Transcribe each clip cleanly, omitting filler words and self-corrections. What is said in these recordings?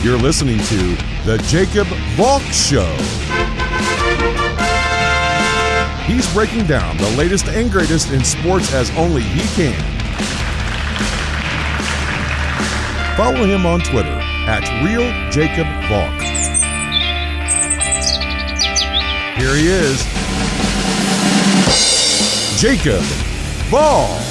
You're listening to The Jacob Valk Show. He's breaking down the latest and greatest in sports as only he can. Follow him on Twitter @RealJacobValk. Here he is, Jacob Valk.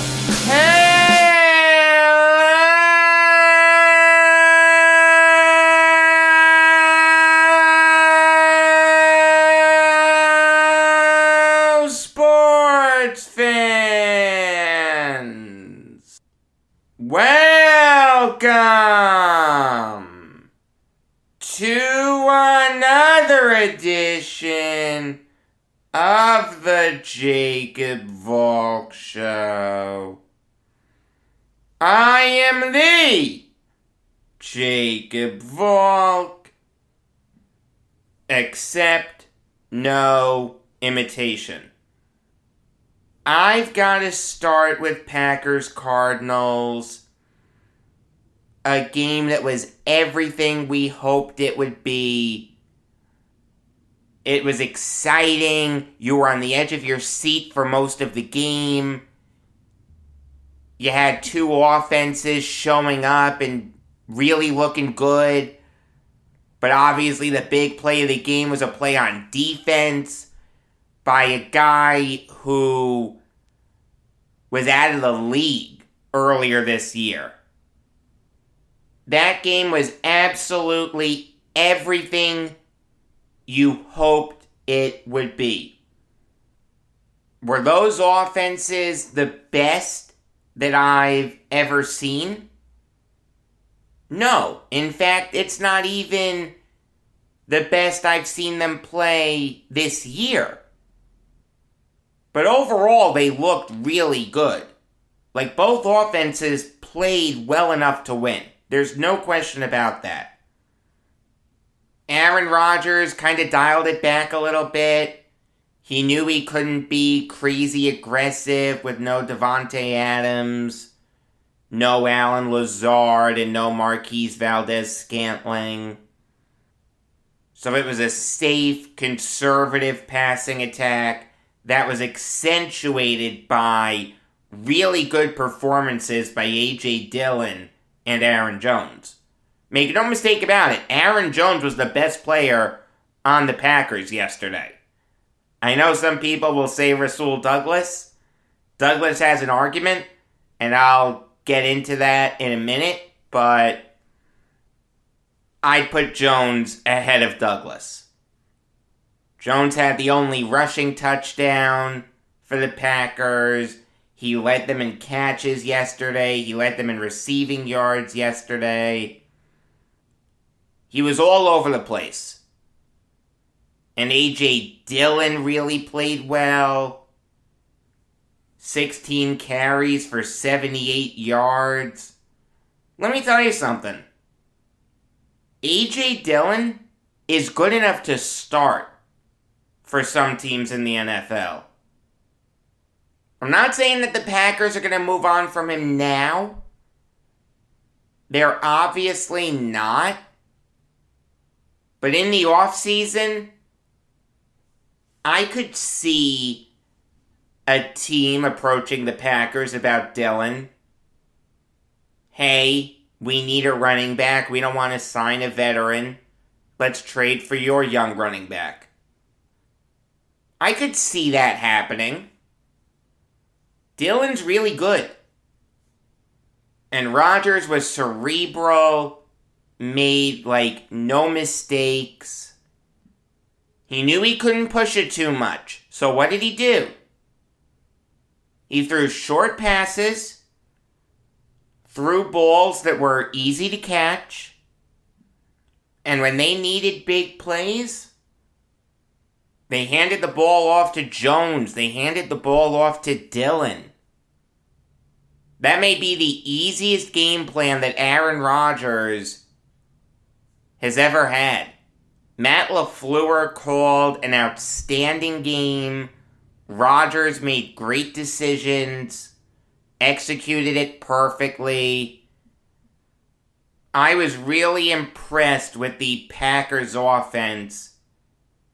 Hello, sports fans. Welcome to another edition of the Jacob Valk Show. I am the Jacob Valk, except no imitation. I've got to start with Packers-Cardinals, a game that was everything we hoped it would be. It was exciting. You were on the edge of your seat for most of the game. You had two offenses showing up and really looking good. But obviously the big play of the game was a play on defense by a guy who was out of the league earlier this year. That game was absolutely everything you hoped it would be. Were those offenses the best that I've ever seen? No. In fact, it's not even the best I've seen them play this year. But overall, they looked really good. Like, both offenses played well enough to win. There's no question about that. Aaron Rodgers kind of dialed it back a little bit. He knew he couldn't be crazy aggressive with no Devontae Adams, no Allen Lazard, and no Marquise Valdes-Scantling. So it was a safe, conservative passing attack that was accentuated by really good performances by A.J. Dillon and Aaron Jones. Make no mistake about it, Aaron Jones was the best player on the Packers yesterday. I know some people will say Rasul Douglas. Douglas has an argument, and I'll get into that in a minute, but I'd put Jones ahead of Douglas. Jones had the only rushing touchdown for the Packers. He led them in catches yesterday. He led them in receiving yards yesterday. He was all over the place. And A.J. Dillon really played well. 16 carries for 78 yards. Let me tell you something. A.J. Dillon is good enough to start for some teams in the NFL. I'm not saying that the Packers are going to move on from him now. They're obviously not. But in the offseason, I could see a team approaching the Packers about Dillon. Hey, we need a running back. We don't want to sign a veteran. Let's trade for your young running back. I could see that happening. Dillon's really good. And Rodgers was cerebral, made, no mistakes. He knew he couldn't push it too much. So what did he do? He threw short passes, threw balls that were easy to catch, and when they needed big plays, they handed the ball off to Jones. They handed the ball off to Dillon. That may be the easiest game plan that Aaron Rodgers has ever had. Matt LaFleur called an outstanding game. Rodgers made great decisions, executed it perfectly. I was really impressed with the Packers offense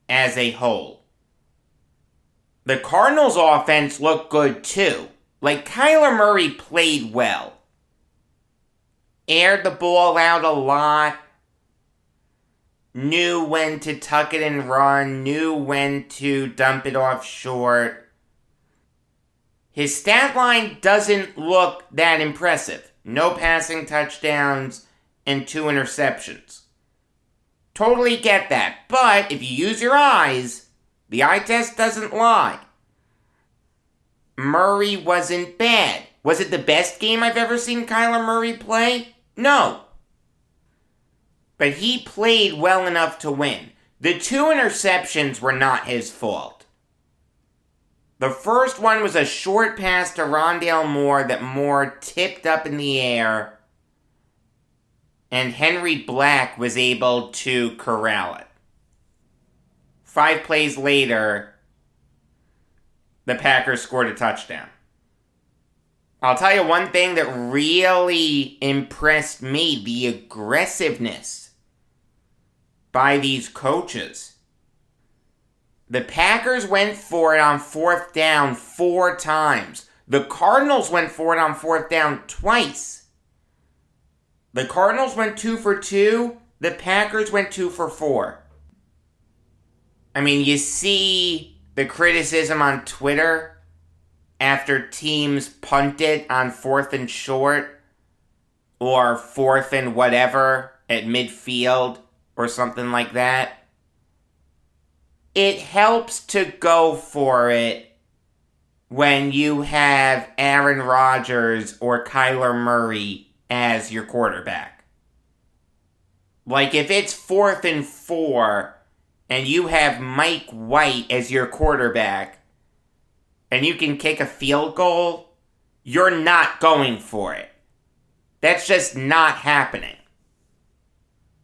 as a whole. The Cardinals offense looked good too. Like, Kyler Murray played well. Aired the ball out a lot. Knew when to tuck it and run. Knew when to dump it off short. His stat line doesn't look that impressive. No passing touchdowns and 2 interceptions. Totally get that. But if you use your eyes, the eye test doesn't lie. Murray wasn't bad. Was it the best game I've ever seen Kyler Murray play? No. But he played well enough to win. The 2 interceptions were not his fault. The first one was a short pass to Rondale Moore that Moore tipped up in the air, and Henry Black was able to corral it. 5 plays later, the Packers scored a touchdown. I'll tell you one thing that really impressed me, the aggressiveness by these coaches. The Packers went for it on 4th down 4 times. The Cardinals went for it on 4th down twice. The Cardinals went 2 for 2. The Packers went 2 for 4. I mean, you see the criticism on Twitter after teams punt it on 4th and short or 4th and whatever at midfield or something like that. It helps to go for it when you have Aaron Rodgers or Kyler Murray as your quarterback. Like, if it's 4th and 4 and you have Mike White as your quarterback and you can kick a field goal, you're not going for it. That's just not happening.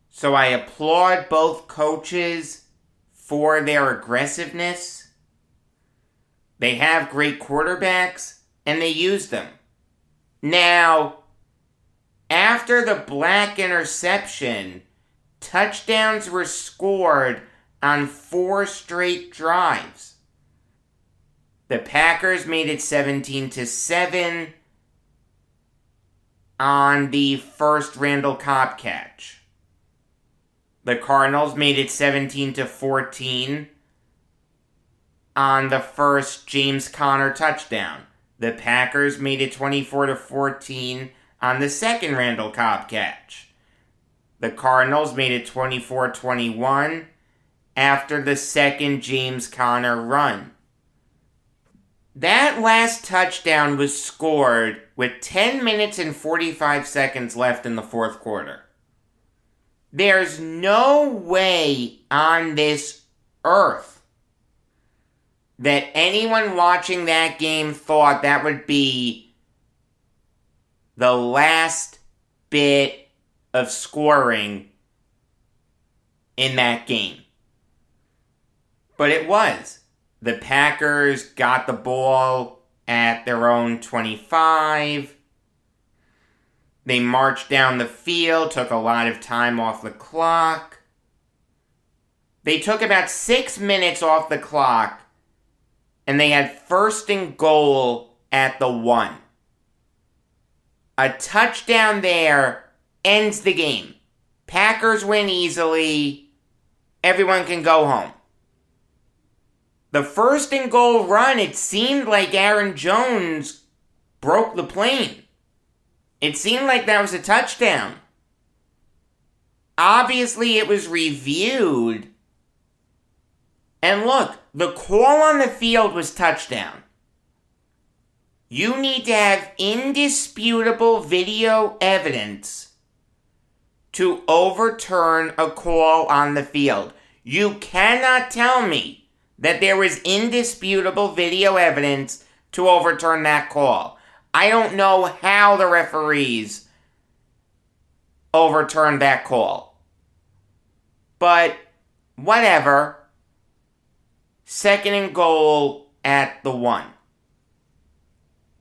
So I applaud both coaches for their aggressiveness. They have great quarterbacks, and they use them. Now, after the Black interception, touchdowns were scored on 4 straight drives. The Packers made it 17-7 on the first Randall Cobb catch. The Cardinals made it 17-14 on the first James Conner touchdown. The Packers made it 24-14 on the second Randall Cobb catch. The Cardinals made it 24-21 after the second James Conner run. That last touchdown was scored with 10 minutes and 45 seconds left in the 4th quarter. There's no way on this earth that anyone watching that game thought that would be the last bit of scoring in that game. But it was. The Packers got the ball at their own 25. They marched down the field, took a lot of time off the clock. They took about 6 minutes off the clock, and they had 1st and goal at the 1. A touchdown there ends the game. Packers win easily. Everyone can go home. The 1st and goal run, it seemed like Aaron Jones broke the plane. It seemed like that was a touchdown. Obviously, it was reviewed. And look, the call on the field was touchdown. You need to have indisputable video evidence to overturn a call on the field. You cannot tell me that there was indisputable video evidence to overturn that call. I don't know how the referees overturned that call. But whatever. 2nd and goal at the 1.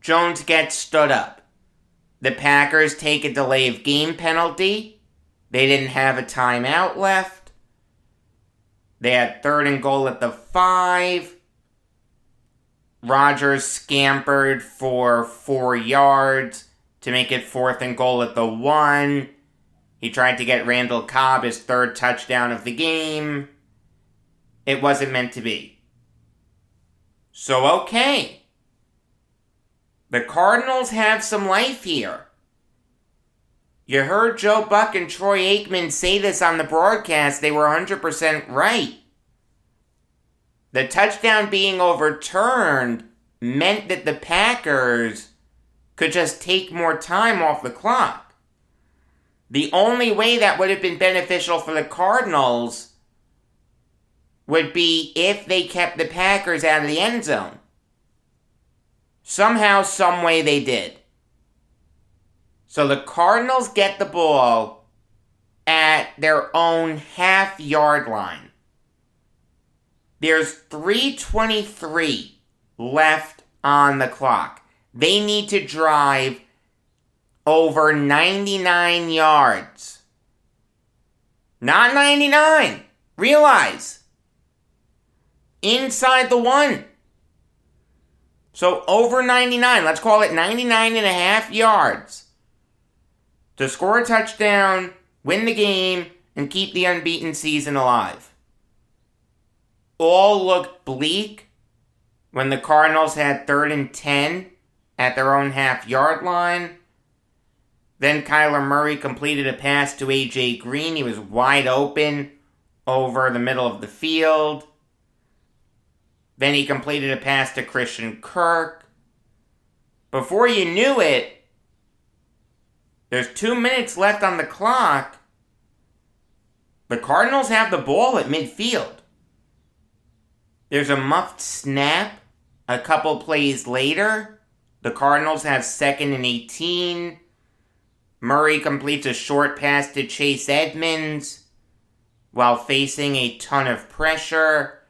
Jones gets stood up. The Packers take a delay of game penalty. They didn't have a timeout left. They had 3rd and goal at the 5. Rodgers scampered for 4 yards to make it 4th and goal at the 1. He tried to get Randall Cobb his 3rd touchdown of the game. It wasn't meant to be. So, okay. The Cardinals have some life here. You heard Joe Buck and Troy Aikman say this on the broadcast. They were 100% right. The touchdown being overturned meant that the Packers could just take more time off the clock. The only way that would have been beneficial for the Cardinals would be if they kept the Packers out of the end zone. Somehow, some way they did. So the Cardinals get the ball at their own half-yard line. There's 3:23 left on the clock. They need to drive over 99 yards. Not 99. Realize. Inside the 1. So over 99. Let's call it 99 and a half yards. To score a touchdown, win the game, and keep the unbeaten season alive. All looked bleak when the Cardinals had 3rd and 10 at their own half-yard line. Then Kyler Murray completed a pass to A.J. Green. He was wide open over the middle of the field. Then he completed a pass to Christian Kirk. Before you knew it, there's 2 minutes left on the clock. The Cardinals have the ball at midfield. There's a muffed snap a couple plays later. The Cardinals have 2nd and 18. Murray completes a short pass to Chase Edmonds while facing a ton of pressure.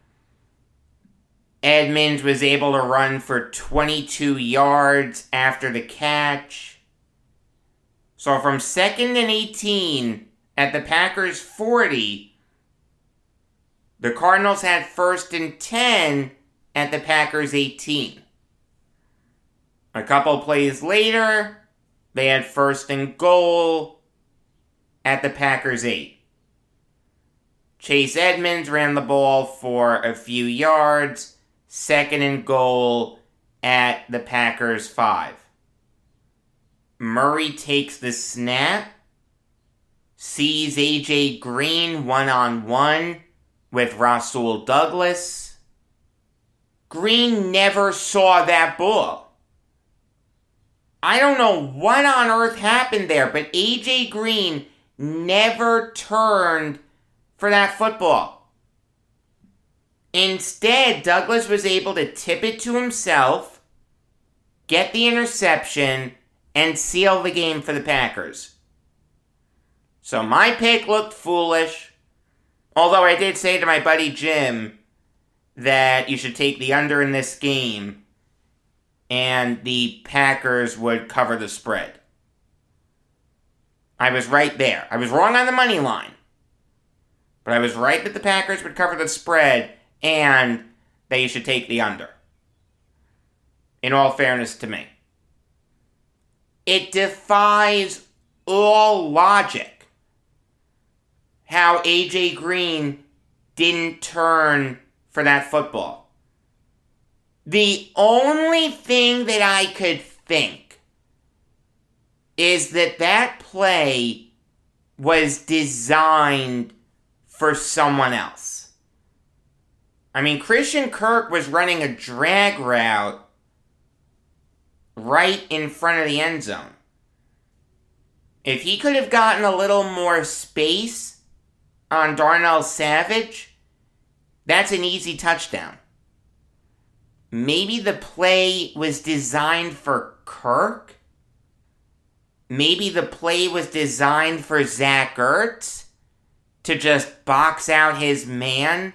Edmonds was able to run for 22 yards after the catch. So from 2nd and 18 at the Packers' 40, the Cardinals had 1st and 10 at the Packers' 18. A couple plays later, they had 1st and goal at the Packers' 8. Chase Edmonds ran the ball for a few yards, 2nd and goal at the Packers' 5. Murray takes the snap, sees A.J. Green one-on-one with Rasul Douglas. Green never saw that ball. I don't know what on earth happened there, but A.J. Green never turned for that football. Instead, Douglas was able to tip it to himself, get the interception, and seal the game for the Packers. So my pick looked foolish, although I did say to my buddy Jim that you should take the under in this game and the Packers would cover the spread. I was right there. I was wrong on the money line, but I was right that the Packers would cover the spread and that you should take the under. In all fairness to me. It defies all logic how A.J. Green didn't turn for that football. The only thing that I could think is that that play was designed for someone else. I mean, Christian Kirk was running a drag route right in front of the end zone. If he could have gotten a little more space on Darnell Savage, that's an easy touchdown. Maybe the play was designed for Kirk? Maybe the play was designed for Zach Ertz to just box out his man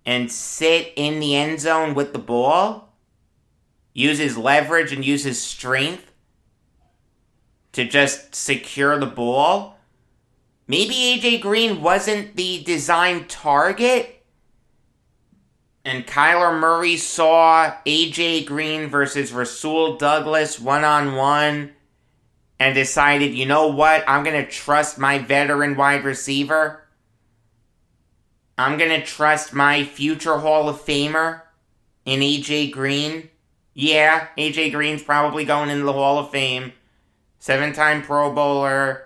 and sit in the end zone with the ball? Use his leverage and use his strength to just secure the ball maybe AJ Green wasn't the designed target, and Kyler Murray saw AJ Green versus Rasul Douglas one-on-one and decided, you know what, I'm going to trust my veteran wide receiver. I'm going to trust my future Hall of Famer in AJ Green. Yeah, AJ Green's probably going into the Hall of Fame. 7-time Pro Bowler.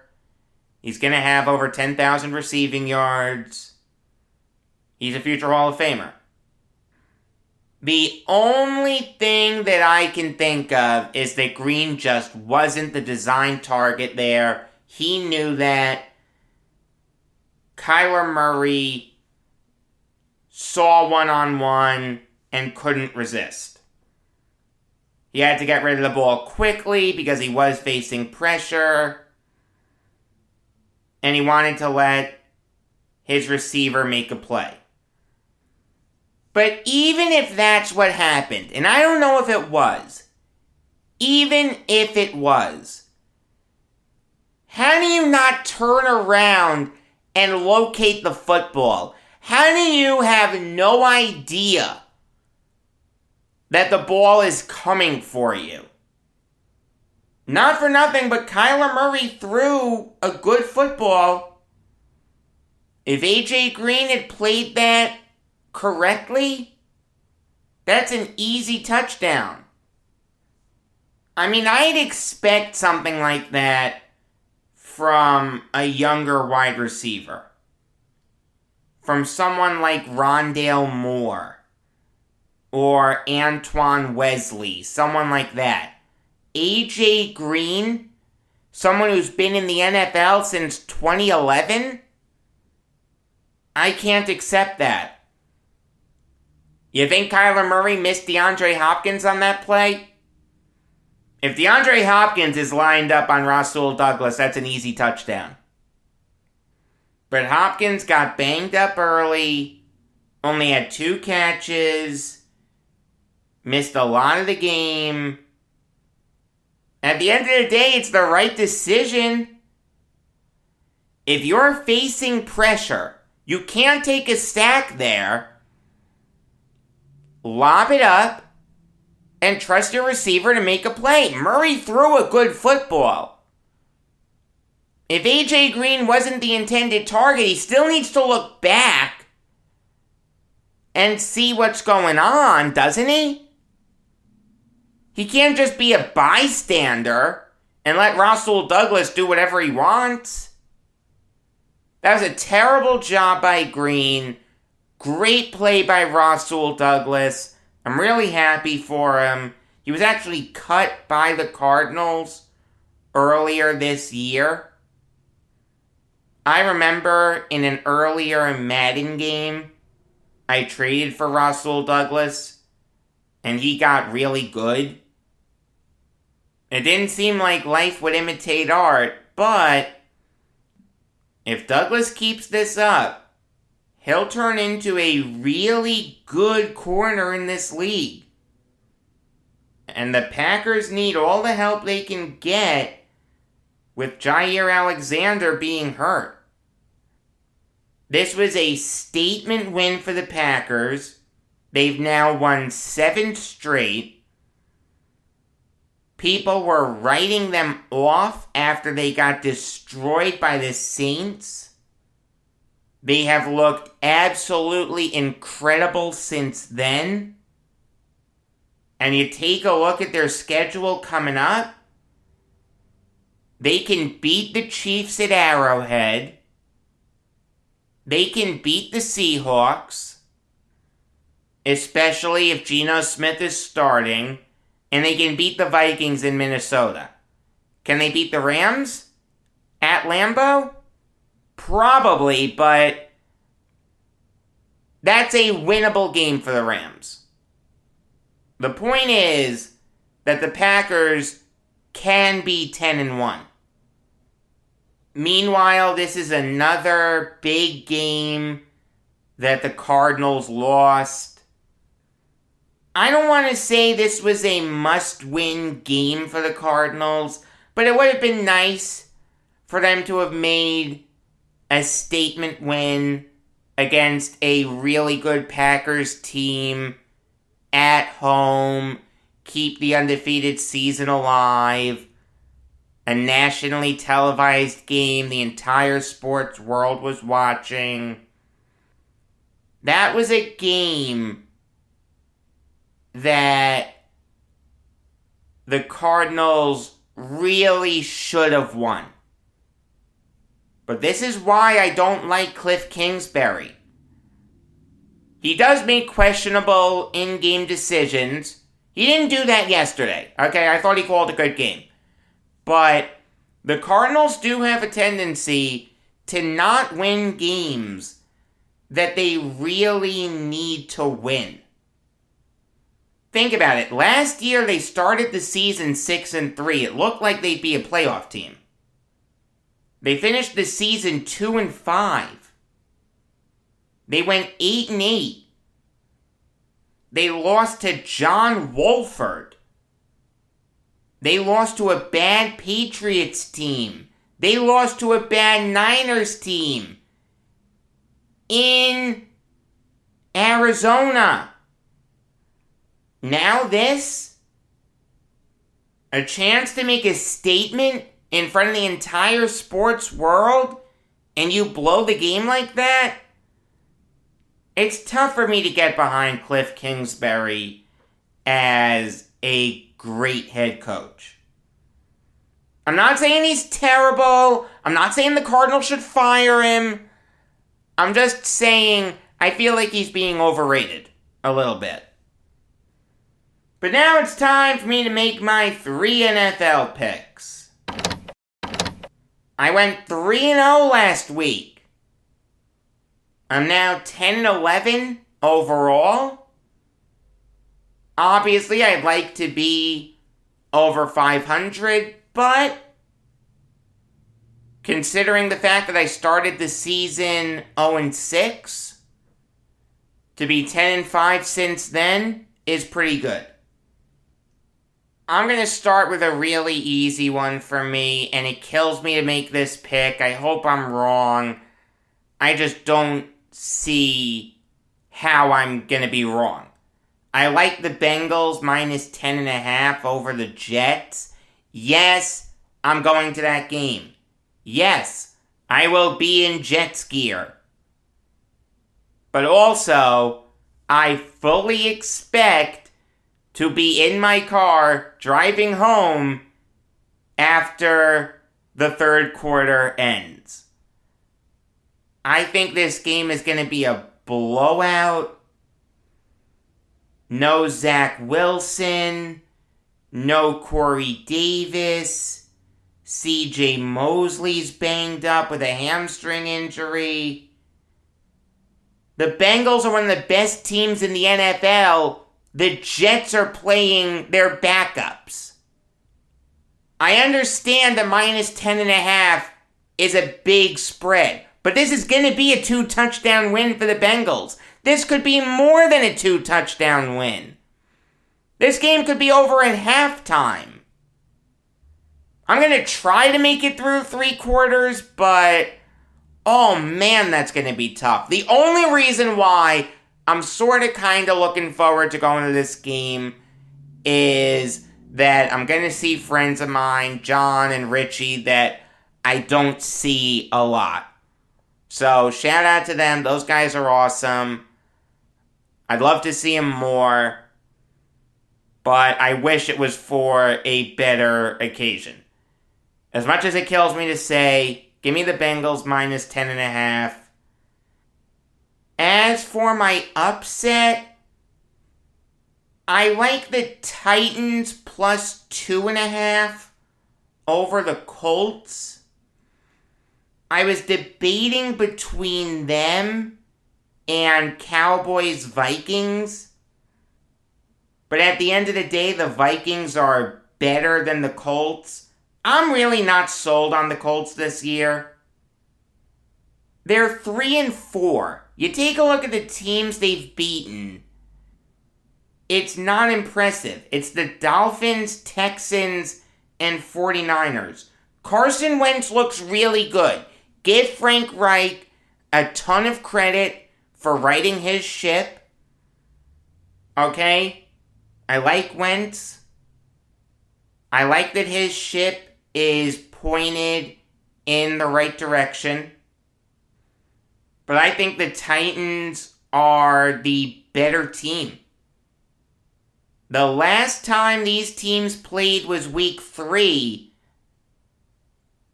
He's going to have over 10,000 receiving yards. He's a future Hall of Famer. The only thing that I can think of is that Green just wasn't the design target there. He knew that. Kyler Murray saw one-on-one and couldn't resist. He had to get rid of the ball quickly because he was facing pressure. And he wanted to let his receiver make a play. But even if that's what happened, and I don't know if it was, even if it was, how do you not turn around and locate the football? How do you have no idea that the ball is coming for you? Not for nothing, but Kyler Murray threw a good football. If AJ Green had played that correctly, that's an easy touchdown. I mean, I'd expect something like that from a younger wide receiver. From someone like Rondale Moore or Antoine Wesley, someone like that. AJ Green, someone who's been in the NFL since 2011? I can't accept that. You think Kyler Murray missed DeAndre Hopkins on that play? If DeAndre Hopkins is lined up on Rasul Douglas, that's an easy touchdown. But Hopkins got banged up early, only had 2 catches, missed a lot of the game. At the end of the day, it's the right decision. If you're facing pressure, you can't take a sack there. Lob it up and trust your receiver to make a play. Murray threw a good football. If AJ Green wasn't the intended target, he still needs to look back and see what's going on, doesn't he? He can't just be a bystander and let Rasul Douglas do whatever he wants. That was a terrible job by Green. Great play by Rasul Douglas. I'm really happy for him. He was actually cut by the Cardinals earlier this year. I remember in an earlier Madden game, I traded for Rasul Douglas, and he got really good. It didn't seem like life would imitate art, but if Douglas keeps this up, he'll turn into a really good corner in this league. And the Packers need all the help they can get with Jair Alexander being hurt. This was a statement win for the Packers. They've now won 7 straight. People were writing them off after they got destroyed by the Saints. They have looked absolutely incredible since then. And you take a look at their schedule coming up. They can beat the Chiefs at Arrowhead. They can beat the Seahawks, especially if Geno Smith is starting. And they can beat the Vikings in Minnesota. Can they beat the Rams at Lambeau? Probably, but that's a winnable game for the Rams. The point is that the Packers can be 10-1. Meanwhile, this is another big game that the Cardinals lost. I don't want to say this was a must-win game for the Cardinals, but it would have been nice for them to have made a statement win against a really good Packers team at home, keep the undefeated season alive, a nationally televised game the entire sports world was watching. That was a game that the Cardinals really should have won. But this is why I don't like Cliff Kingsbury. He does make questionable in-game decisions. He didn't do that yesterday, okay? I thought he called a good game. But the Cardinals do have a tendency to not win games that they really need to win. Think about it. Last year, they started the season 6-3. It looked like they'd be a playoff team. They finished the season 2-5. They went 8-8. They lost to John Wolford. They lost to a bad Patriots team. They lost to a bad Niners team in Arizona. Now this? A chance to make a statement in front of the entire sports world, and you blow the game like that? It's tough for me to get behind Cliff Kingsbury as a great head coach. I'm not saying he's terrible. I'm not saying the Cardinals should fire him. I'm just saying I feel like he's being overrated a little bit. But now it's time for me to make my 3 NFL picks. I went 3-0 last week. I'm now 10-11 overall. Obviously, I'd like to be over 500, but considering the fact that I started the season 0-6, to be 10-5 since then is pretty good. I'm going to start with a really easy one for me, and it kills me to make this pick. I hope I'm wrong. I just don't see how I'm going to be wrong. I like the Bengals minus 10.5 over the Jets. Yes, I'm going to that game. Yes, I will be in Jets gear. But also, I fully expect to be in my car driving home after the third quarter ends. I think this game is going to be a blowout. No Zach Wilson. No Corey Davis. CJ Mosley's banged up with a hamstring injury. The Bengals are one of the best teams in the NFL. The Jets are playing their backups. I understand the minus 10.5 is a big spread, but this is going to be a 2-touchdown win for the Bengals. This could be more than a 2-touchdown win. This game could be over at halftime. I'm going to try to make it through 3 quarters, but oh man, that's going to be tough. The only reason why I'm sort of kind of looking forward to going to this game is that I'm going to see friends of mine, John and Richie, that I don't see a lot. So shout out to them. Those guys are awesome. I'd love to see them more, but I wish it was for a better occasion. As much as it kills me to say, give me the Bengals minus 10.5. As for my upset, I like the Titans plus 2.5 over the Colts. I was debating between them and Cowboys-Vikings. But at the end of the day, the Vikings are better than the Colts. I'm really not sold on the Colts this year. They're 3-4. You take a look at the teams they've beaten. It's not impressive. It's the Dolphins, Texans, and 49ers. Carson Wentz looks really good. Give Frank Reich a ton of credit for righting his ship. Okay? I like Wentz. I like that his ship is pointed in the right direction. But I think the Titans are the better team. The last time these teams played was week 3.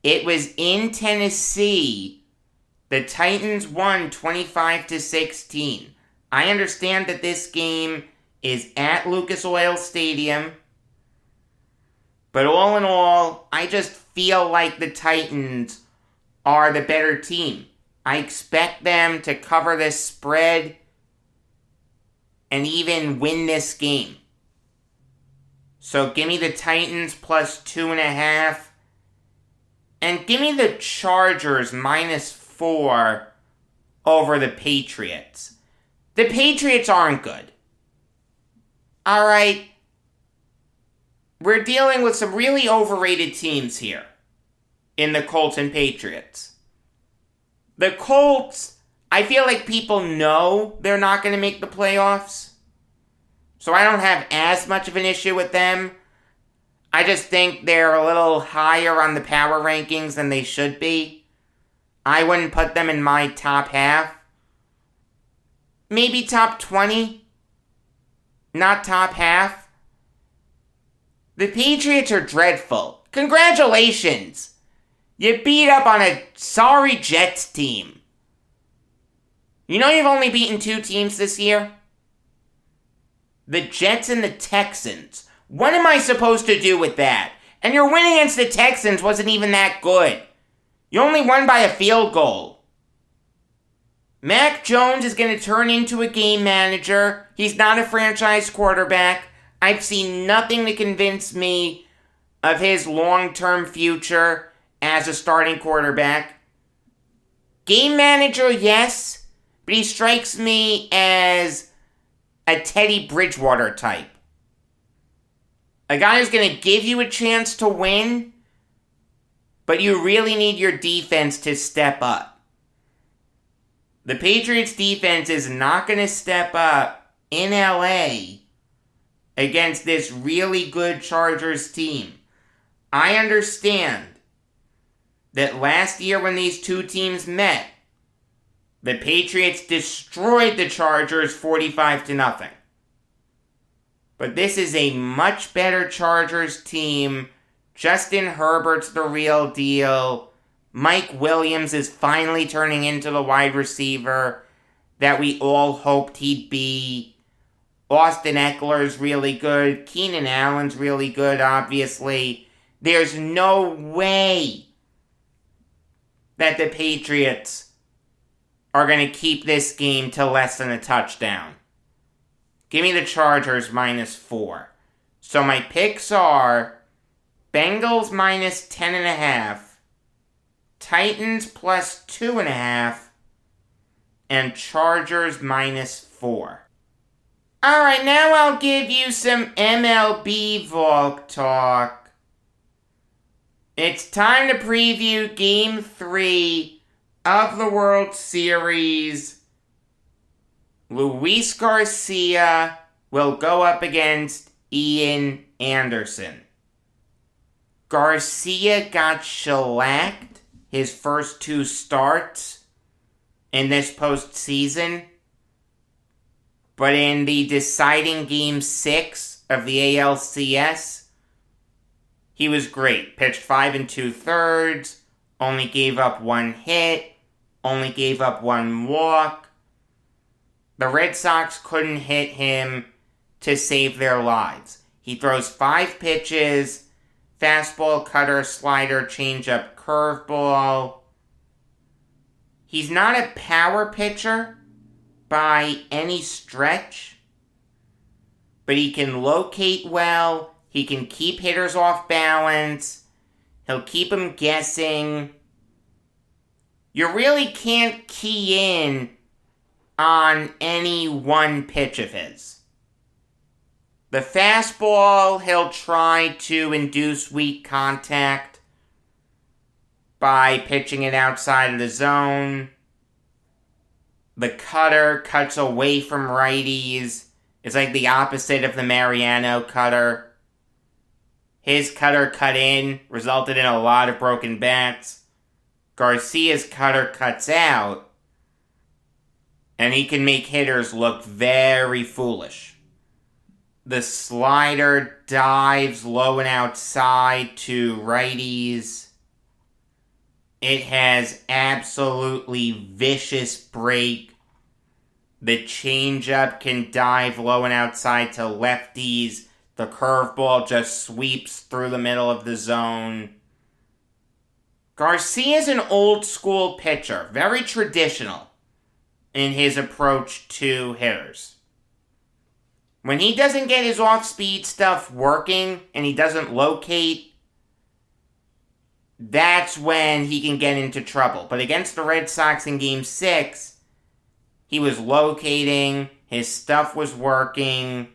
It was in Tennessee. The Titans won 25-16. I understand that this game is at Lucas Oil Stadium. But all in all, I just feel like the Titans are the better team. I expect them to cover this spread and even win this game. So give me the Titans plus 2.5. And give me the Chargers -4 over the Patriots. The Patriots aren't good. Alright. We're dealing with some really overrated teams here in the Colts and Patriots. The Colts, I feel like people know they're not going to make the playoffs. So I don't have as much of an issue with them. I just think they're a little higher on the power rankings than they should be. I wouldn't put them in my top half. Maybe top 20. Not top half. The Patriots are dreadful. Congratulations! You beat up on a sorry Jets team. You know you've only beaten 2 teams this year? The Jets and the Texans. What am I supposed to do with that? And your win against the Texans wasn't even that good. You only won by a field goal. Mack Jones is going to turn into a game manager. He's not a franchise quarterback. I've seen nothing to convince me of his long-term future as a starting quarterback. Game manager, yes, but he strikes me as a Teddy Bridgewater type. A guy who's going to give you a chance to win, but you really need your defense to step up. The Patriots defense is not going to step up in LA against this really good Chargers team. I understand that last year when these two teams met, the Patriots destroyed the Chargers 45-0. But this is a much better Chargers team. Justin Herbert's the real deal. Mike Williams is finally turning into the wide receiver that we all hoped he'd be. Austin Eckler's really good. Keenan Allen's really good, obviously. There's no way that the Patriots are going to keep this game to less than a touchdown. Give me the Chargers -4. So my picks are Bengals -10.5, Titans +2.5, and Chargers -4. Alright, now I'll give you some MLB Valk talk. It's time to preview Game 3 of the World Series. Luis Garcia will go up against Ian Anderson. Garcia got shellacked his first 2 starts in this postseason. But in the deciding Game 6 of the ALCS, he was great. Pitched 5 2/3, only gave up 1 hit, only gave up 1 walk. The Red Sox couldn't hit him to save their lives. He throws 5 pitches, fastball, cutter, slider, changeup, curveball. He's not a power pitcher by any stretch, but he can locate well, he can keep hitters off balance, he'll keep them guessing. You really can't key in on any one pitch of his. The fastball, he'll try to induce weak contact. by pitching it outside of the zone. The cutter cuts away from righties. It's like the opposite of the Mariano cutter. His cutter cut in, resulted in a lot of broken bats. Garcia's cutter cuts out, and he can make hitters look very foolish. The slider dives low and outside to righties. It has absolutely vicious break. The changeup can dive low and outside to lefties. The curveball just sweeps through the middle of the zone. Garcia's an old school pitcher, very traditional in his approach to hitters. When he doesn't get his off-speed stuff working and he doesn't locate, that's when he can get into trouble. But against the Red Sox in Game 6, he was locating, his stuff was working.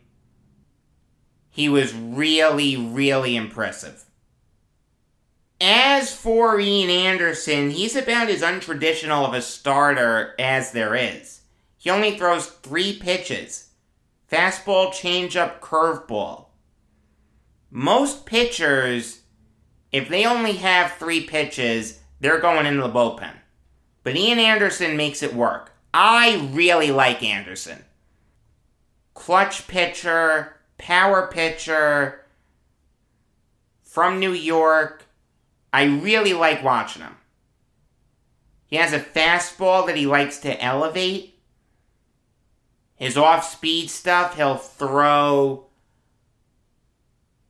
He was really, really impressive. As for Ian Anderson, he's about as untraditional of a starter as there is. He only throws 3 pitches. Fastball, changeup, curveball. Most pitchers, if they only have 3 pitches, they're going into the bullpen. But Ian Anderson makes it work. I really like Anderson. Clutch pitcher, power pitcher, from New York. I really like watching him. He has a fastball that he likes to elevate. His off-speed stuff, he'll throw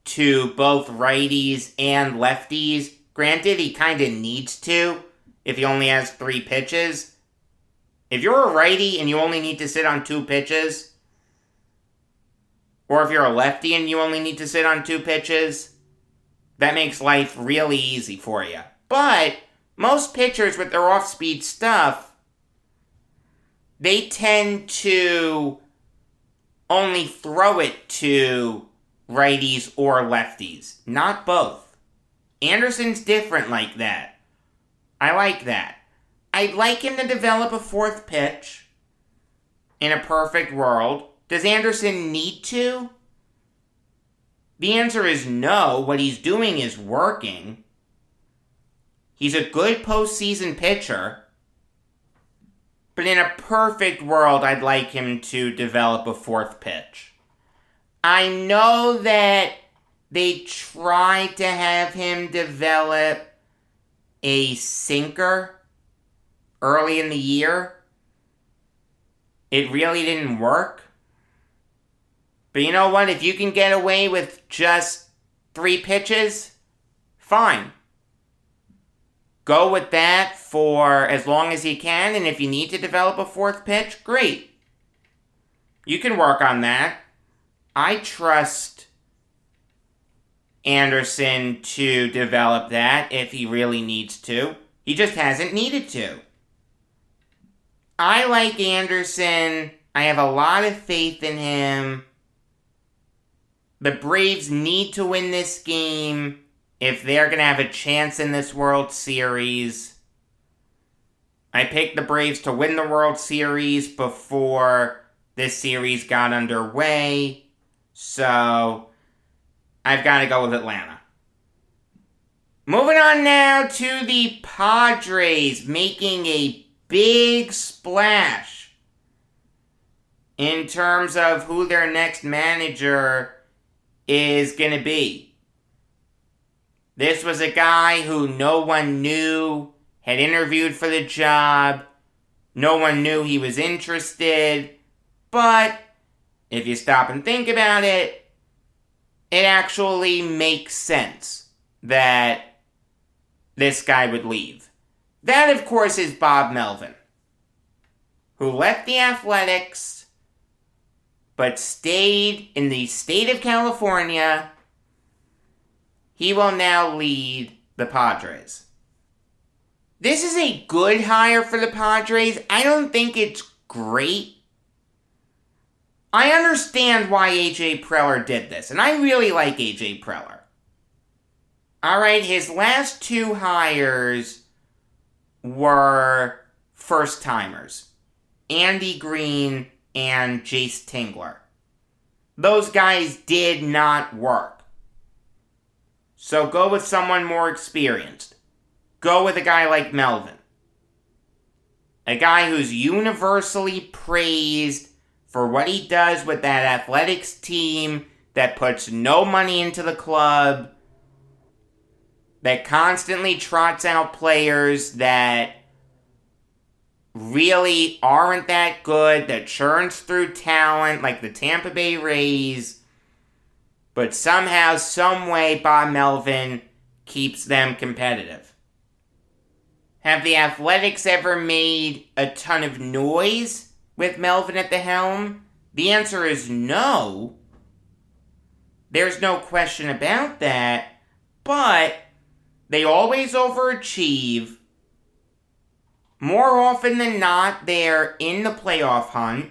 to both righties and lefties. Granted, he kind of needs to if he only has 3 pitches. If you're a righty and you only need to sit on 2 pitches, or if you're a lefty and you only need to sit on 2 pitches, that makes life really easy for you. But most pitchers with their off-speed stuff, they tend to only throw it to righties or lefties, not both. Anderson's different like that. I like that. I'd like him to develop a 4th pitch in a perfect world. Does Anderson need to? The answer is no. What he's doing is working. He's a good postseason pitcher. But in a perfect world, I'd like him to develop a 4th pitch. I know that they tried to have him develop a sinker early in the year. It really didn't work. But you know what? If you can get away with just 3 pitches, fine. Go with that for as long as you can, and if you need to develop a 4th pitch, great. You can work on that. I trust Anderson to develop that if he really needs to. He just hasn't needed to. I like Anderson. I have a lot of faith in him. The Braves need to win this game if they're going to have a chance in this World Series. I picked the Braves to win the World Series before this series got underway. So, I've got to go with Atlanta. Moving on now to the Padres making a big splash in terms of who their next manager is going to be. This was a guy who no one knew had interviewed for the job. No one knew he was interested. But if you stop and think about it, it actually makes sense that this guy would leave. That, of course, is Bob Melvin, who left the Athletics but stayed in the state of California. He will now lead the Padres. This is a good hire for the Padres. I don't think it's great. I understand why A.J. Preller did this, and I really like A.J. Preller. Alright, his last 2 hires were first-timers. Andy Green and Jace Tingler. Those guys did not work. So go with someone more experienced. Go with a guy like Melvin. A guy who's universally praised for what he does with that athletics team that puts no money into the club, that constantly trots out players that really aren't that good, that churns through talent like the Tampa Bay Rays, but somehow, someway, Bob Melvin keeps them competitive. Have the Athletics ever made a ton of noise with Melvin at the helm? The answer is no. There's no question about that, but they always overachieve. More often than not, they're in the playoff hunt.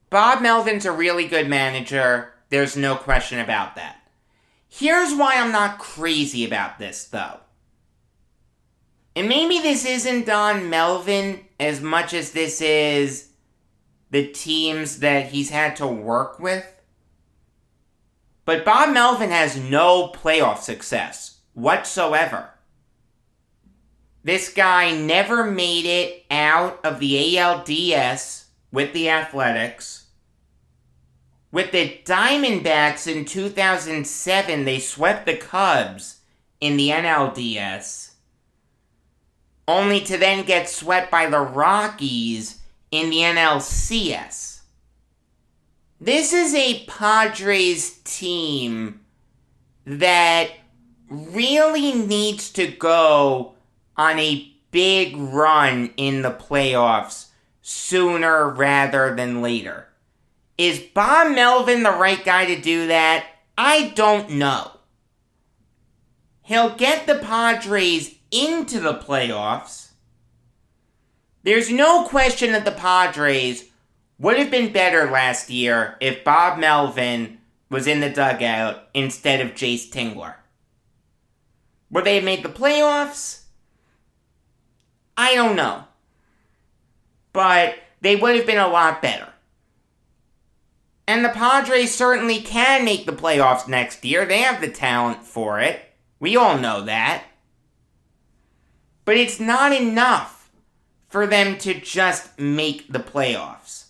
Bob Melvin's a really good manager. There's no question about that. Here's why I'm not crazy about this, though. And maybe this isn't on Melvin as much as this is the teams that he's had to work with. But Bob Melvin has no playoff success whatsoever. This guy never made it out of the ALDS with the Athletics. With the Diamondbacks in 2007, they swept the Cubs in the NLDS, only to then get swept by the Rockies in the NLCS. This is a Padres team that really needs to go on a big run in the playoffs sooner rather than later. Is Bob Melvin the right guy to do that? I don't know. He'll get the Padres into the playoffs. There's no question that the Padres would have been better last year if Bob Melvin was in the dugout instead of Jace Tingler. Would they have made the playoffs? I don't know. But they would have been a lot better. And the Padres certainly can make the playoffs next year. They have the talent for it. We all know that. But it's not enough for them to just make the playoffs.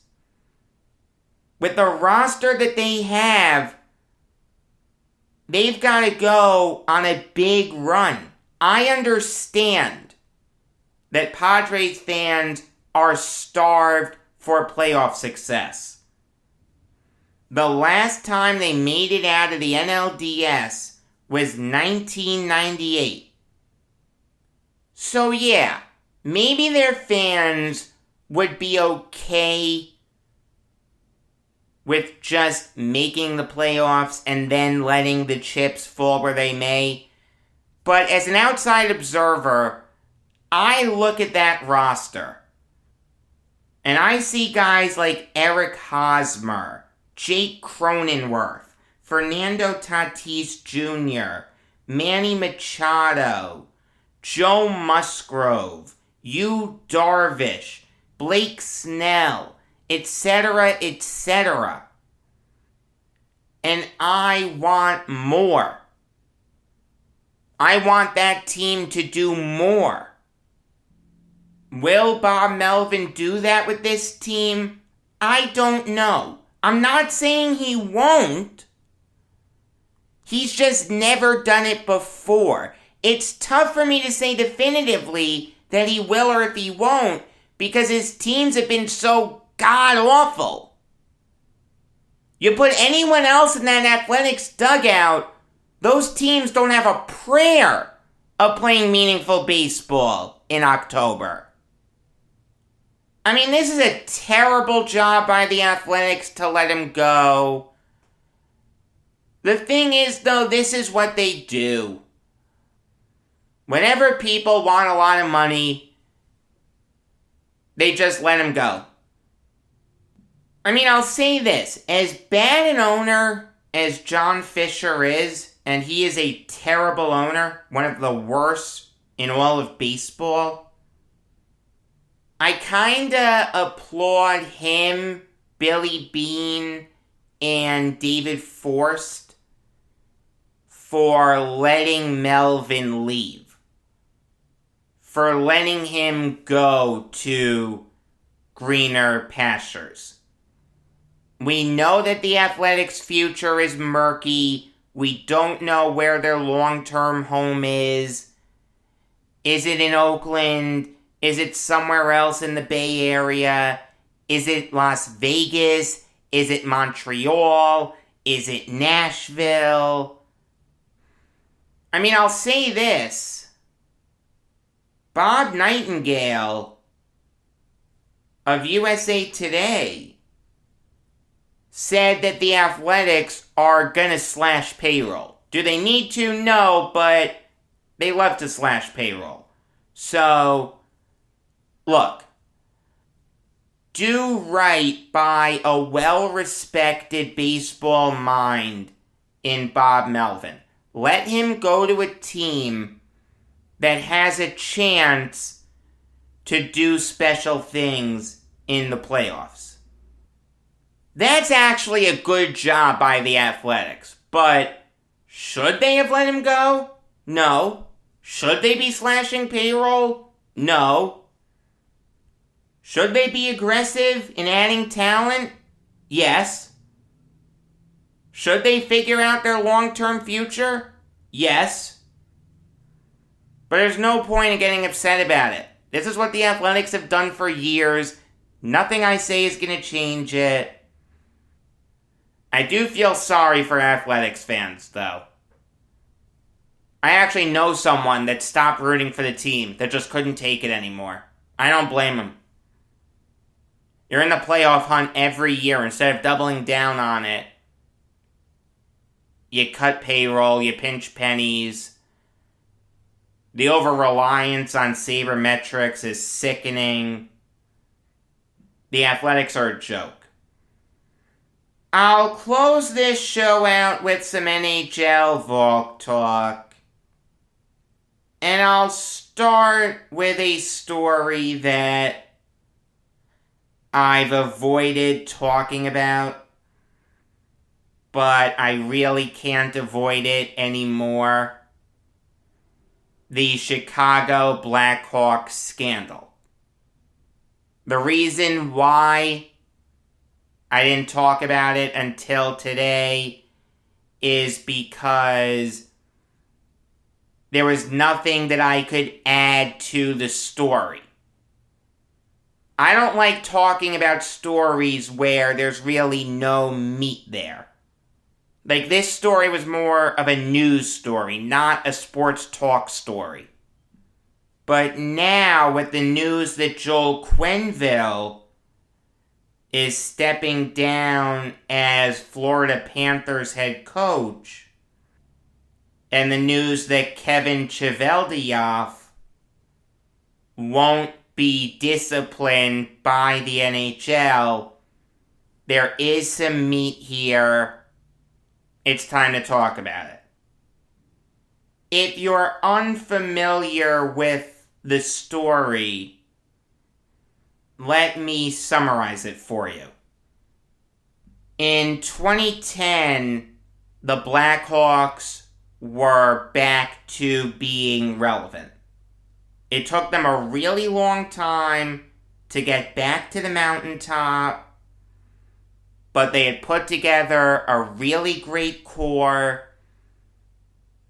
With the roster that they have, they've got to go on a big run. I understand that Padres fans are starved for playoff success. The last time they made it out of the NLDS was 1998. So yeah, maybe their fans would be okay with just making the playoffs and then letting the chips fall where they may. But as an outside observer, I look at that roster and I see guys like Eric Hosmer, Jake Cronenworth, Fernando Tatis Jr., Manny Machado, Joe Musgrove, Yu Darvish, Blake Snell, etc., etc. And I want more. I want that team to do more. Will Bob Melvin do that with this team? I don't know. I'm not saying he won't. He's just never done it before. It's tough for me to say definitively that he will or if he won't, because his teams have been so god-awful. You put anyone else in that Athletics dugout, those teams don't have a prayer of playing meaningful baseball in October. I mean, this is a terrible job by the Athletics to let him go. The thing is, though, this is what they do. Whenever people want a lot of money, they just let him go. I mean, I'll say this. As bad an owner as John Fisher is, and he is a terrible owner, one of the worst in all of baseball. I kinda applaud him, Billy Beane, and David Forst for letting Melvin leave. For letting him go to greener pastures. We know that the Athletics' future is murky. We don't know where their long-term home is. Is it in Oakland? Is it somewhere else in the Bay Area? Is it Las Vegas? Is it Montreal? Is it Nashville? I mean, I'll say this. Bob Nightingale of USA Today said that the Athletics are gonna slash payroll. Do they need to? No, but they love to slash payroll. So, look. Do right by a well-respected baseball mind in Bob Melvin. Let him go to a team that has a chance to do special things in the playoffs. That's actually a good job by the Athletics, but should they have let him go? No. Should they be slashing payroll? No. Should they be aggressive in adding talent? Yes. Should they figure out their long-term future? Yes. But there's no point in getting upset about it. This is what the Athletics have done for years. Nothing I say is going to change it. I do feel sorry for Athletics fans, though. I actually know someone that stopped rooting for the team, that just couldn't take it anymore. I don't blame him. You're in the playoff hunt every year. Instead of doubling down on it, you cut payroll, you pinch pennies. The over-reliance on sabermetrics is sickening. The Athletics are a joke. I'll close this show out with some NHL Valk talk. And I'll start with a story that I've avoided talking about, but I really can't avoid it anymore. The Chicago Blackhawks scandal. The reason why I didn't talk about it until today is because there was nothing that I could add to the story. I don't like talking about stories where there's really no meat there. Like, this story was more of a news story, not a sports talk story. But now, with the news that Joel Quenneville is stepping down as Florida Panthers head coach, and the news that Kevin Cheveldayoff won't be disciplined by the NHL, there is some meat here. It's time to talk about it. If you're unfamiliar with the story, let me summarize it for you. In 2010, the Blackhawks were back to being relevant. It took them a really long time to get back to the mountaintop, but they had put together a really great core.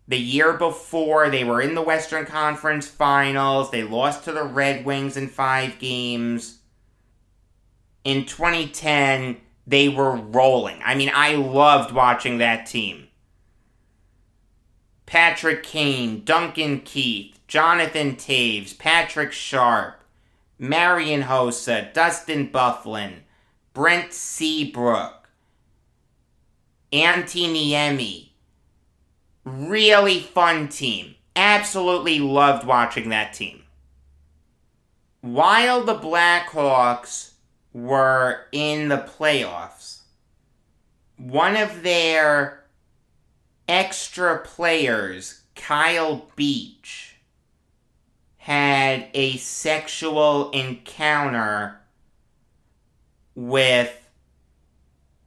The year before, they were in the Western Conference Finals. They lost to the Red Wings in 5 games. In 2010, they were rolling. I mean, I loved watching that team. Patrick Kane, Duncan Keith, Jonathan Taves, Patrick Sharp, Marian Hossa, Dustin Byfuglien, Brent Seabrook, Antti Niemi. Really fun team. Absolutely loved watching that team. While the Blackhawks were in the playoffs, one of their extra players, Kyle Beach, had a sexual encounter with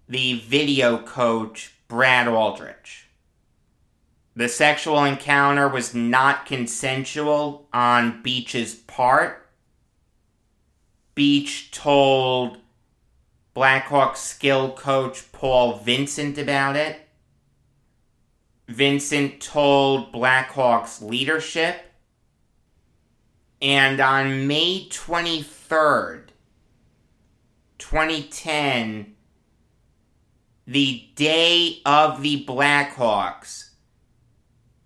the video coach, Brad Aldrich. The sexual encounter was not consensual on Beach's part. Beach told Blackhawks skill coach Paul Vincent about it. Vincent told Blackhawks leadership. And on May 23rd, 2010, the day of the Blackhawks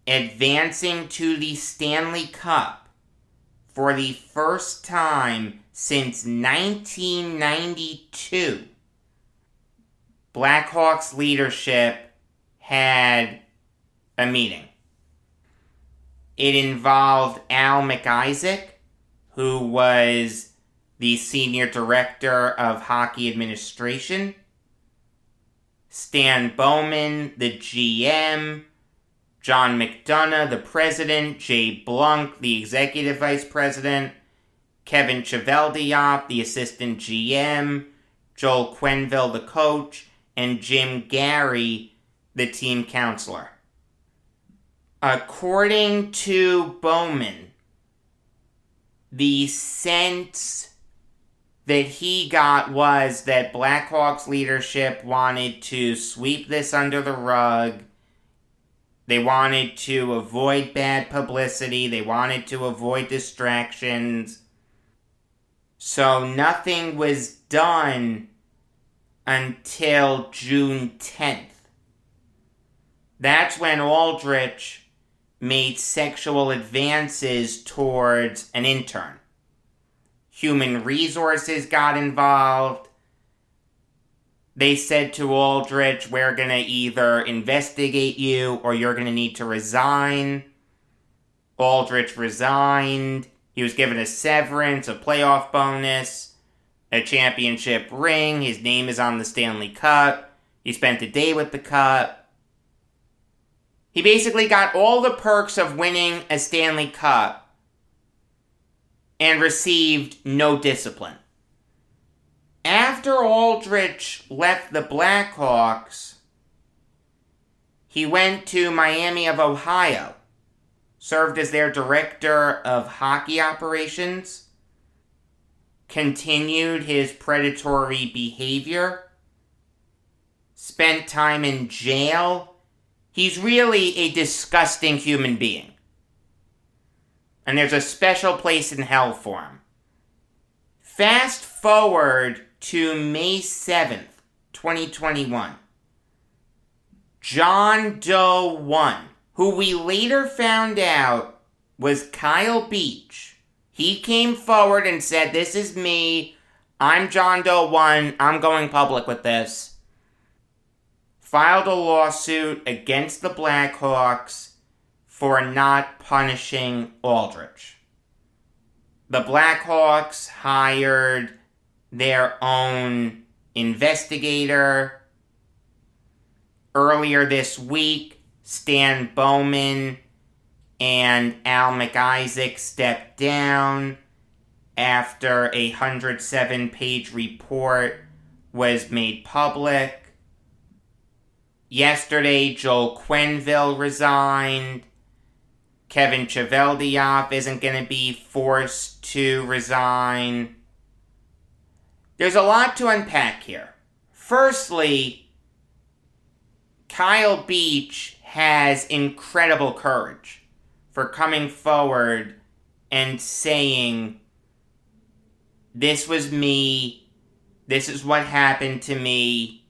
advancing to the Stanley Cup for the first time since 1992, Blackhawks leadership had a meeting. It involved Al McIsaac, who was the Senior Director of Hockey Administration, Stan Bowman, the GM, John McDonough, the President, Jay Blunk, the Executive Vice President, Kevin Cheveldayoff, the Assistant GM, Joel Quenneville, the Coach, and Jim Gary, the Team Counselor. According to Bowman, the sense that he got was that Blackhawks leadership wanted to sweep this under the rug. They wanted to avoid bad publicity. They wanted to avoid distractions. So nothing was done until June 10th. That's when Aldrich made sexual advances towards an intern. Human Resources got involved. They said to Aldrich, we're going to either investigate you or you're going to need to resign. Aldrich resigned. He was given a severance, a playoff bonus, a championship ring. His name is on the Stanley Cup. He spent a day with the Cup. He basically got all the perks of winning a Stanley Cup and received no discipline. After Aldrich left the Blackhawks, he went to Miami of Ohio, served as their director of hockey operations, continued his predatory behavior, spent time in jail. He's really a disgusting human being. And there's a special place in hell for him. Fast forward to May 7th, 2021. John Doe 1, who we later found out was Kyle Beach. He came forward and said, this is me. I'm John Doe 1. I'm going public with this. Filed a lawsuit against the Blackhawks for not punishing Aldrich. The Blackhawks hired their own investigator. Earlier this week, Stan Bowman and Al McIsaac stepped down after a 107-page report was made public. Yesterday, Joel Quenneville resigned. Kevin Cheveldayoff isn't going to be forced to resign. There's a lot to unpack here. Firstly, Kyle Beach has incredible courage for coming forward and saying, this was me, this is what happened to me,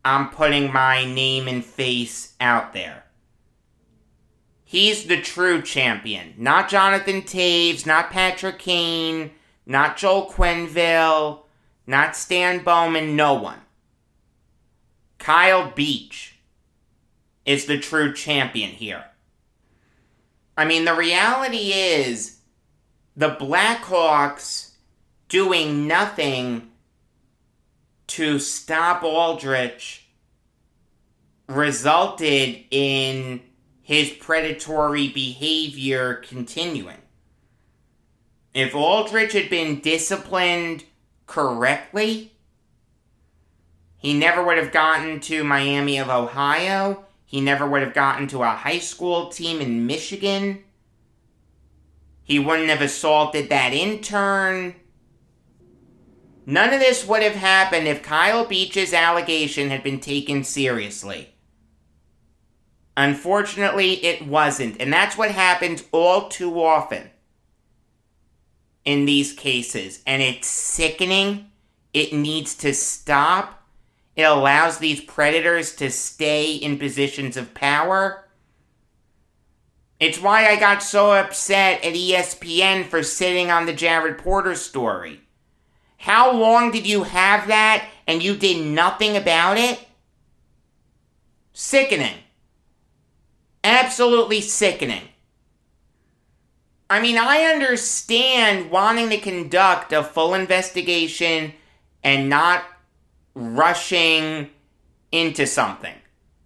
I'm putting my name and face out there. He's the true champion. Not Jonathan Taves, not Patrick Kane, not Joel Quenneville, not Stan Bowman, no one. Kyle Beach is the true champion here. I mean, the reality is, the Blackhawks doing nothing to stop Aldrich resulted in his predatory behavior continuing. If Aldrich had been disciplined correctly, he never would have gotten to Miami of Ohio. He never would have gotten to a high school team in Michigan. He wouldn't have assaulted that intern. None of this would have happened if Kyle Beach's allegation had been taken seriously. Unfortunately, it wasn't, and that's what happens all too often in these cases, and it's sickening. It needs to stop. It allows these predators to stay in positions of power. It's why I got so upset at ESPN for sitting on the Jared Porter story. How long did you have that and you did nothing about it? Sickening. Absolutely sickening. I mean, I understand wanting to conduct a full investigation and not rushing into something.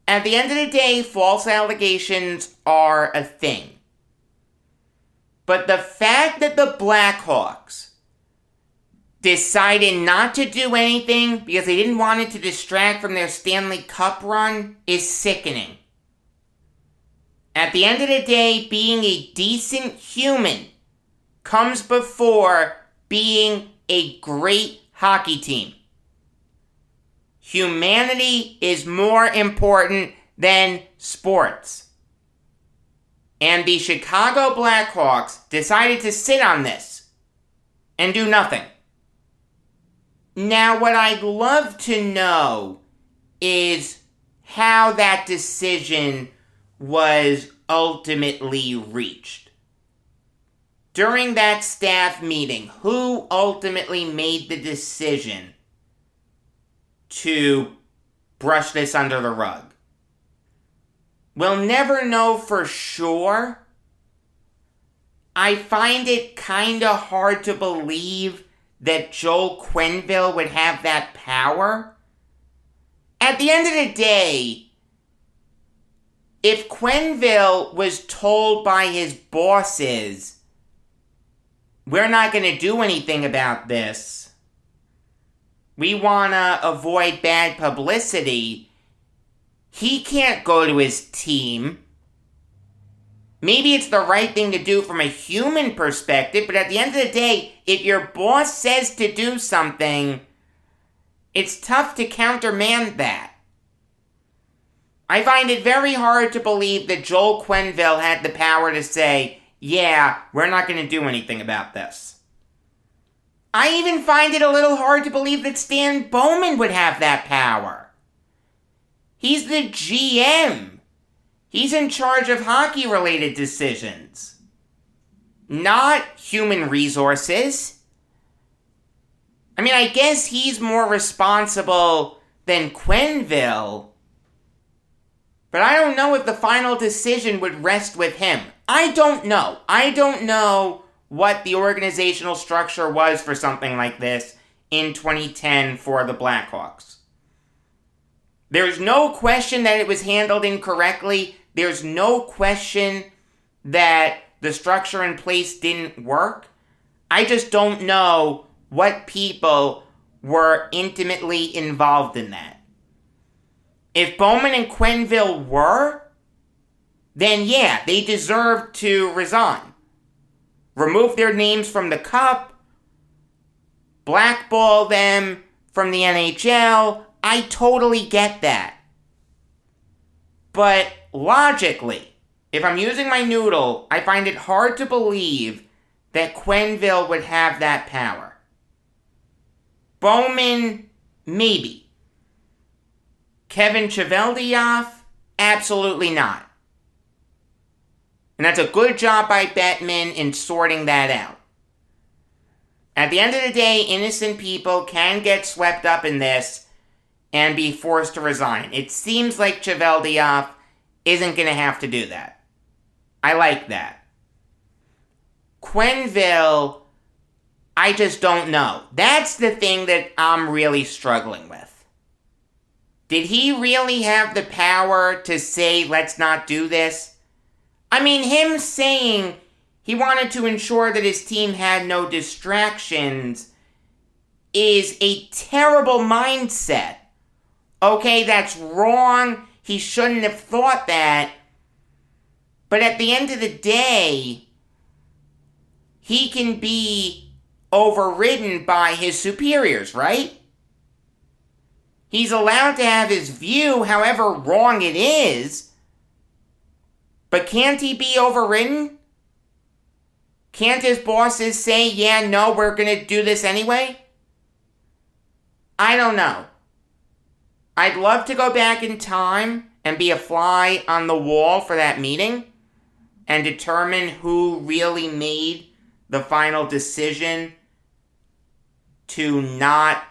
At the end of the day, false allegations are a thing. But the fact that the Blackhawks decided not to do anything because they didn't want it to distract from their Stanley Cup run is sickening. At the end of the day, being a decent human comes before being a great hockey team. Humanity is more important than sports. And the Chicago Blackhawks decided to sit on this and do nothing. Now, what I'd love to know is how that decision was ultimately reached. During that staff meeting, who ultimately made the decision to brush this under the rug? We'll never know for sure. I find it kinda hard to believe that Joel Quenneville would have that power. At the end of the day, if Quenneville was told by his bosses, we're not going to do anything about this, we want to avoid bad publicity, he can't go to his team. Maybe it's the right thing to do from a human perspective, but at the end of the day, if your boss says to do something, it's tough to countermand that. I find it very hard to believe that Joel Quenneville had the power to say, yeah, we're not going to do anything about this. I even find it a little hard to believe that Stan Bowman would have that power. He's the GM. He's in charge of hockey-related decisions, not human resources. I mean, I guess he's more responsible than Quenneville, but I don't know if the final decision would rest with him. I don't know. I don't know what the organizational structure was for something like this in 2010 for the Blackhawks. There's no question that it was handled incorrectly. There's no question that the structure in place didn't work. I just don't know what people were intimately involved in that. If Bowman and Quenneville were, then yeah, they deserve to resign. Remove their names from the cup, blackball them from the NHL. I totally get that. But logically, if I'm using my noodle, I find it hard to believe that Quenneville would have that power. Bowman, maybe. Kevin Cheveldayoff, absolutely not. And that's a good job by Bettman in sorting that out. At the end of the day, innocent people can get swept up in this and be forced to resign. It seems like Cheveldayoff isn't going to have to do that. I like that. Quenneville, I just don't know. That's the thing that I'm really struggling with. Did he really have the power to say, let's not do this? I mean, him saying he wanted to ensure that his team had no distractions is a terrible mindset. Okay, that's wrong. He shouldn't have thought that. But at the end of the day, he can be overridden by his superiors, right? He's allowed to have his view, however wrong it is. But can't he be overridden? Can't his bosses say, yeah, no, we're going to do this anyway? I don't know. I'd love to go back in time and be a fly on the wall for that meeting and determine who really made the final decision to not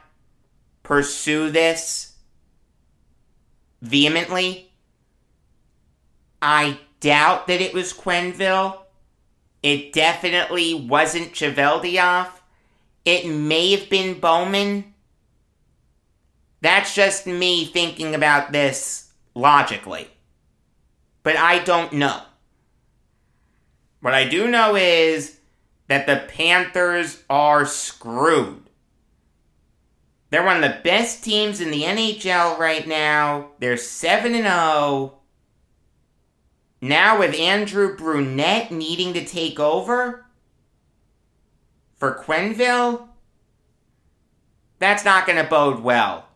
pursue this vehemently. I doubt that it was Quenneville. It definitely wasn't Cheveldayoff. It may have been Bowman. That's just me thinking about this logically. But I don't know. What I do know is that the Panthers are screwed. They're one of the best teams in the NHL right now. They're 7-0. Now with Andrew Brunette needing to take over for Quenneville, that's not going to bode well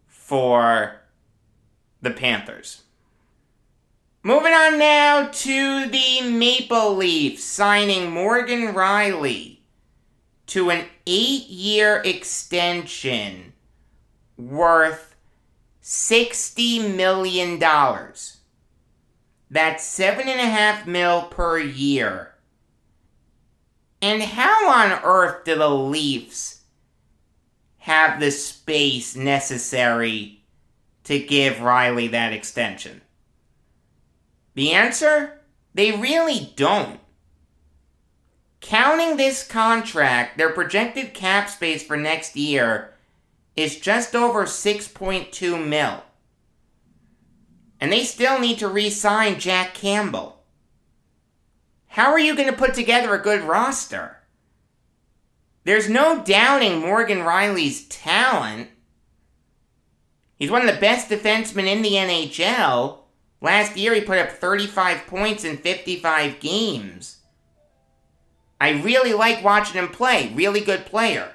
for the Panthers. Moving on now to the Maple Leafs signing Morgan Riley to an 8-year extension worth $60 million. That's $7.5 million per year. And how on earth do the Leafs have the space necessary to give Riley that extension? The answer? They really don't. Counting this contract, their projected cap space for next year is just over $6.2 million. And they still need to re-sign Jack Campbell. How are you going to put together a good roster? There's no doubting Morgan Riley's talent. He's one of the best defensemen in the NHL. Last year he put up 35 points in 55 games. I really like watching him play. Really good player.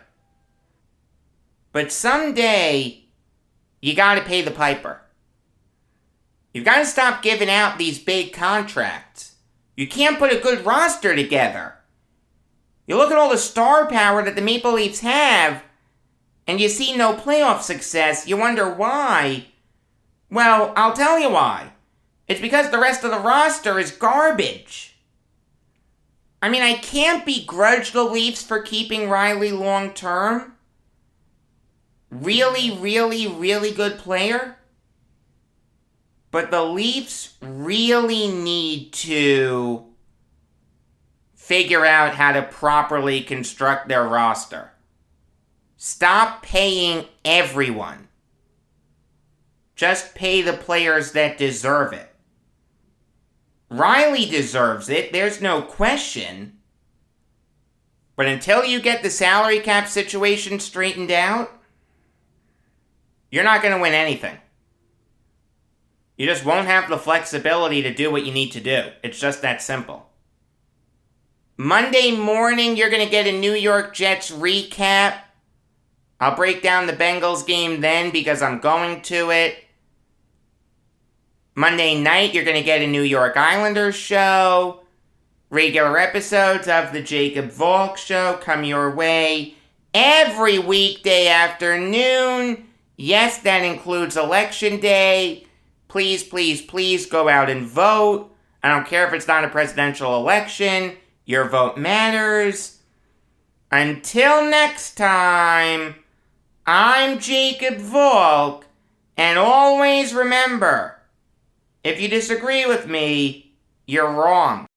But someday, you gotta pay the piper. You've got to stop giving out these big contracts. You can't put a good roster together. You look at all the star power that the Maple Leafs have, and you see no playoff success. You wonder why. Well, I'll tell you why. It's because the rest of the roster is garbage. I mean, I can't begrudge the Leafs for keeping Riley long term. Really, really, really good player. But the Leafs really need to figure out how to properly construct their roster. Stop paying everyone. Just pay the players that deserve it. Riley deserves it, there's no question. But until you get the salary cap situation straightened out, you're not going to win anything. You just won't have the flexibility to do what you need to do. It's just that simple. Monday morning, you're going to get a New York Jets recap. I'll break down the Bengals game then because I'm going to it. Monday night, you're going to get a New York Islanders show. Regular episodes of the Jacob Valk show come your way every weekday afternoon. Yes, that includes Election Day. Please, please, please go out and vote. I don't care if it's not a presidential election. Your vote matters. Until next time, I'm Jacob Valk, and always remember, if you disagree with me, you're wrong.